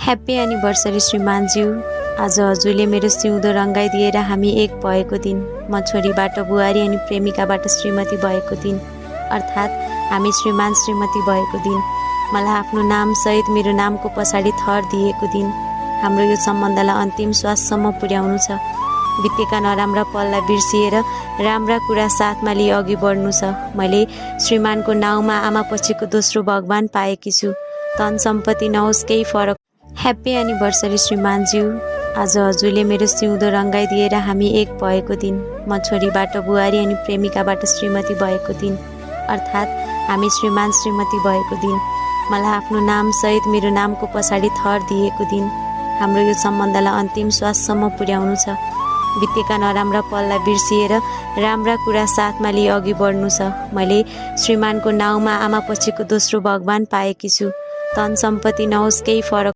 Happy anniversary श्रीमानज्यू। आज हजुरले मेरो सिउँदो रङ्गाइदिएर हामी एक भएको दिन, म छोरीबाट बुहारी अनि प्रेमिकाबाट श्रीमती भएको दिन, अर्थात् हामी श्रीमान श्रीमती भएको दिन, मलाई आफ्नो नामसहित मेरो नामको पछाडि थर दिएको दिन, हाम्रो यो सम्बन्धलाई अन्तिम श्वाससम्म पुर्याउनु छ। बितेका नराम्रा पललाई बिर्सिएर राम्रा कुरा साथमा लिई अघि बढ्नु छ। मैले श्रीमानको नाउँमा आमा पछिको दोस्रो भगवान पाएकी छु। धन सम्पत्ति नहोस् केही फरक। ह्याप्पी एनिभर्सरी श्रीमानज्यू। आज हजुरले मेरो सिउँदो रङ्गाइदिएर हामी एक भएको दिन, म छोरीबाट बुहारी अनि प्रेमिकाबाट श्रीमती भएको दिन, अर्थात् हामी श्रीमान श्रीमती भएको दिन, मलाई आफ्नो नामसहित मेरो नामको पछाडि थर दिएको दिन, हाम्रो यो सम्बन्धलाई अन्तिम श्वाससम्म पुर्याउनु छ। बितेका नराम्रा पललाई बिर्सिएर राम्रा कुरा साथमा लिई अघि बढ्नु छ। मैले श्रीमानको नाउँमा आमा पछिको दोस्रो भगवान पाएकी छु। धन सम्पत्ति नहोस् केही फरक